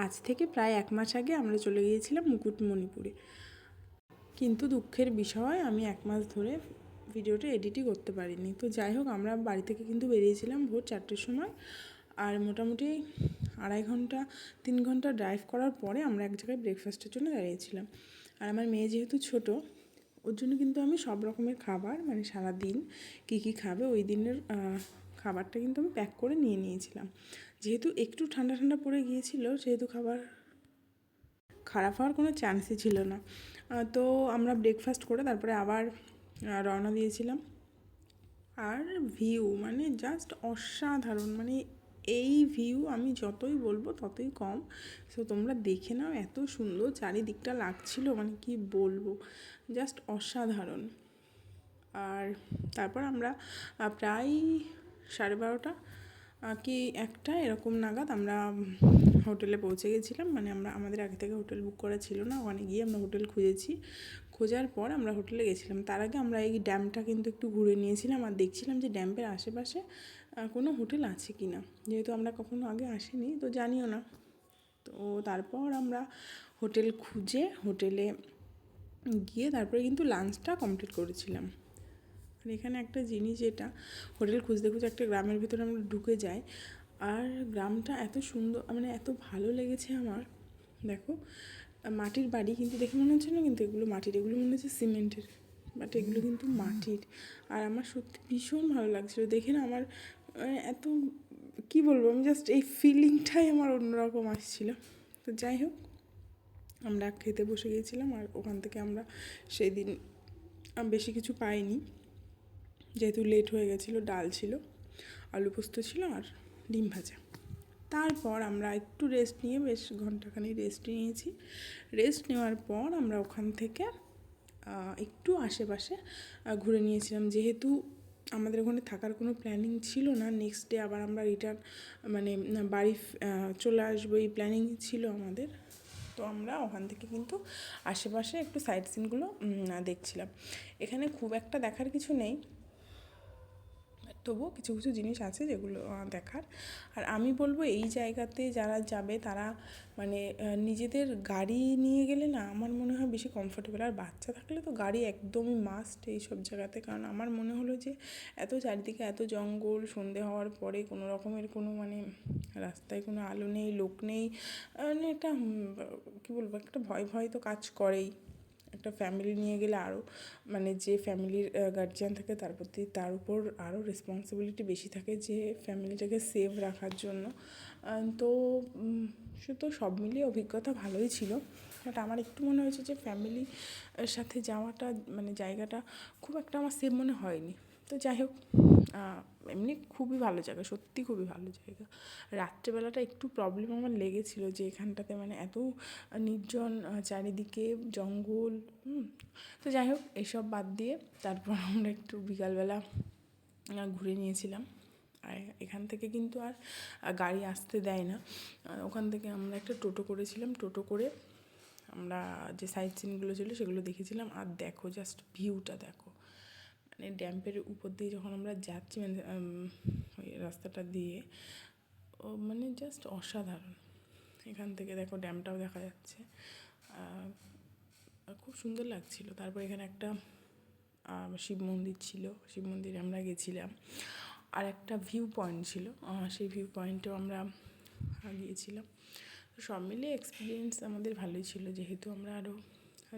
আজ থেকে প্রায় 1 মাস আগে আমরা চলে গিয়েছিলাম মুকুটমণিপুরে। কিন্তু দুঃখের বিষয় আমি 1 মাস ধরে ভিডিওটা এডিটই করতে পারিনি। তো যাই হোক, আমরা বাড়ি থেকে কিন্তু বেরিয়েছিলাম ভোর 4টের সময়। আর মোটামুটি 2.5 ঘন্টা 3 ঘন্টা ড্রাইভ করার পরে আমরা এক জায়গায় ব্রেকফাস্টের জন্য দাঁড়িয়েছিলাম। আর আমার মেয়ে যেহেতু ছোট, ওর জন্য কিন্তু আমি সব রকমের খাবার, মানে সারাদিন কী কী খাবে ওই দিনের খাবারটা কিন্তু আমি প্যাক করে নিয়ে নিয়েছিলাম। যেহেতু একটু ঠান্ডা ঠান্ডা পড়ে গিয়েছিল, সেহেতু খাবার খারাপ হওয়ার কোনো চান্সই ছিল না। তো আমরা ব্রেকফাস্ট করে তারপরে আবার রওনা দিয়েছিলাম। আর ভিউ মানে জাস্ট অসাধারণ, মানে এই ভিউ আমি যতই বলবো ততই কম। সো তোমরা দেখে নাও, এত সুন্দর চারিদিকটা লাগছিল, মানে কি বলবো, জাস্ট অসাধারণ। আর তারপর আমরা প্রায় 12:30 কি 1টা এরকম নাগাদ আমরা হোটেলে পৌঁছে গেছিলাম। মানে আমাদের আগে থেকে হোটেল বুক করা ছিল না, ওখানে গিয়ে আমরা হোটেল খুঁজেছি। খোঁজার পর আমরা হোটেলে গেছিলাম। তার আগে আমরা এই ড্যামটা কিন্তু একটু ঘুরে নিয়েছিলাম আর দেখছিলাম যে ড্যামের আশেপাশে কোনো হোটেল আছে কি না, যেহেতু আমরা কখনো আগে আসিনি তো জানিও না। তো তারপর আমরা হোটেল খুঁজে হোটেলে গিয়ে তারপরে কিন্তু লাঞ্চটা কমপ্লিট করেছিলাম। আর এখানে একটা জিনিস, যেটা হোটেল খুঁজতে খুঁজে একটা গ্রামের ভিতরে আমরা ঢুকে যাই, আর গ্রামটা এত সুন্দর, মানে এত ভালো লেগেছে আমার। দেখো, মাটির বাড়ি কিন্তু দেখে মনে হচ্ছে না কিন্তু এগুলো মাটির, এগুলো মনে হচ্ছে সিমেন্টের, বাট এগুলো কিন্তু মাটির। আর আমার সত্যি ভীষণ ভালো লাগছিলো দেখে না, আমার এত কি বলবো, আমি জাস্ট এই ফিলিংটাই আমার অন্যরকম আসছিলো। তো যাই হোক, আমরা খেতে বসে গিয়েছিলাম। আর ওখান থেকে আমরা সেই দিন বেশি কিছু পাইনি, যেহেতু লেট হয়ে গেছিলো। ডাল ছিল, আলু পোস্ত ছিল আর ডিম ভাজা। তারপর আমরা একটু রেস্ট নিয়ে, বেশ ঘন্টাখানি রেস্ট নিয়েছি। রেস্ট নেওয়ার পর আমরা ওখান থেকে একটু আশেপাশে ঘুরে নিয়েছিলাম। যেহেতু আমাদের ওখানে থাকার কোনো প্ল্যানিং ছিল না, নেক্সট ডে আবার আমরা রিটার্ন মানে বাড়ি চলে আসবো এই প্ল্যানিং ছিল আমাদের। তো আমরা ওখান থেকে কিন্তু আশেপাশে একটু সাইট সিনগুলো দেখছিলাম। এখানে খুব একটা দেখার কিছু নেই, তবুও কিছু কিছু জিনিস আছে যেগুলো দেখার। আর আমি বলবো এই জায়গাতে যারা যাবে তারা মানে নিজেদের গাড়ি নিয়ে গেলে না আমার মনে হয় বেশি কমফোর্টেবল। আর বাচ্চা থাকলে তো গাড়ি একদমই মাস্ট এই সব জায়গাতে। কারণ আমার মনে হলো যে এত চারিদিকে এত জঙ্গল, সন্ধে হওয়ার পরে কোনো রকমের কোনো মানে রাস্তায় কোনো আলো নেই, লোক নেই, মানে একটা কী বলবো, একটা ভয় ভয় তো কাজ করেই। একটা ফ্যামিলি নিয়ে গেলে আরও, মানে যে ফ্যামিলির গার্জিয়ান থাকে তার উপর আরও রেসপন্সিবিলিটি বেশি থাকে যে ফ্যামিলিটাকে সেভ রাখার জন্য। তো সে তো সব মিলিয়ে অভিজ্ঞতা ভালোই ছিল। বাট আমার একটু মনে হয়েছে যে ফ্যামিলির সাথে যাওয়াটা মানে জায়গাটা খুব একটা আমার সেভ মনে হয়নি। তো যাই হোক, এমনি খুবই ভালো জায়গা, সত্যি খুবই ভালো জায়গা। রাত্রেবেলাটা একটু প্রবলেম আমার লেগেছিলো যে এখানটাতে মানে এত নির্জন, চারিদিকে জঙ্গল। তো যাই হোক, এইসব বাদ দিয়ে তারপর আমরা একটু বিকালবেলা ঘুরে নিয়েছিলাম। আর এখান থেকে কিন্তু আর গাড়ি আসতে দেয় না। ওখান থেকে আমরা একটা টোটো করেছিলাম, টোটো করে আমরা যে সাইট সিনগুলো ছিল সেগুলো দেখেছিলাম। আর দেখো জাস্ট ভিউটা দেখো, মানে ড্যামের উপর দিয়ে যখন আমরা যাচ্ছি, মানে ওই রাস্তাটা দিয়ে, ও মানে জাস্ট অসাধারণ। এখান থেকে দেখো ড্যামটাও দেখা যাচ্ছে, খুব সুন্দর লাগছিল। তারপর এখানে একটা শিব মন্দির ছিল, শিব মন্দিরে আমরা গেছিলাম। আর একটা ভিউ পয়েন্ট ছিল, সেই ভিউ পয়েন্টেও আমরা গিয়েছিলাম। তো সব মিলিয়ে এক্সপিরিয়েন্স আমাদের ভালোই ছিল, যেহেতু আমরা আরও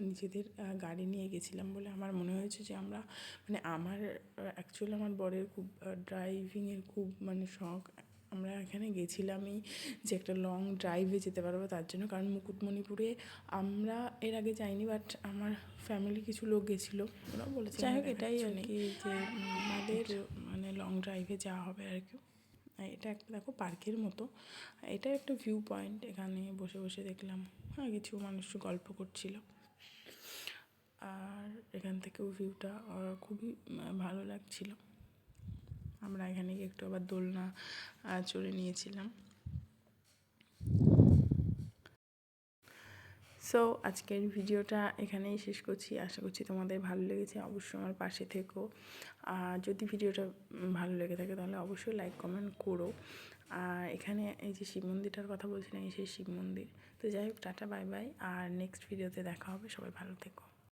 নিজেদের গাড়ি নিয়ে গেছিলাম বলে আমার মনে হয়েছে যে আমরা মানে আমার অ্যাকচুয়ালি আমার বরের খুব ড্রাইভিংয়ের খুব মানে শখ। আমরা এখানে গেছিলামই যে একটা লং ড্রাইভে যেতে পারবো তার জন্য। কারণ মুকুটমণিপুরে আমরা এর আগে যাইনি, বাট আমার ফ্যামিলি কিছু লোক গেছিলো, ওরাও বলেছে যাই হোক এটাই আর কি, যে আমাদের মানে লং ড্রাইভে যাওয়া হবে আর কি। এটা একটা দেখো পার্কের মতো, এটা একটা ভিউ পয়েন্ট। এখানে বসে বসে দেখলাম কিছু মানুষ গল্প করছিল। আর এখান থেকেও ভিউটা খুবই ভালো লাগছিল। আমরা এখানে গিয়ে একটু আবার দোলনা চড়ে নিয়েছিলাম। সো আজকের ভিডিওটা এখানেই শেষ করছি। আশা করছি তোমাদের ভালো লেগেছে। অবশ্যই আমার পাশে থেকো। আর যদি ভিডিওটা ভালো লেগে থাকে তাহলে অবশ্যই লাইক কমেন্ট করো। আর এখানে এই যে শিব মন্দিরটার কথা বলছিলাম, এই সেই শিব মন্দির। তো যাই হোক, টাটা, বাই বাই, আর নেক্সট ভিডিওতে দেখা হবে। সবাই ভালো থেকো।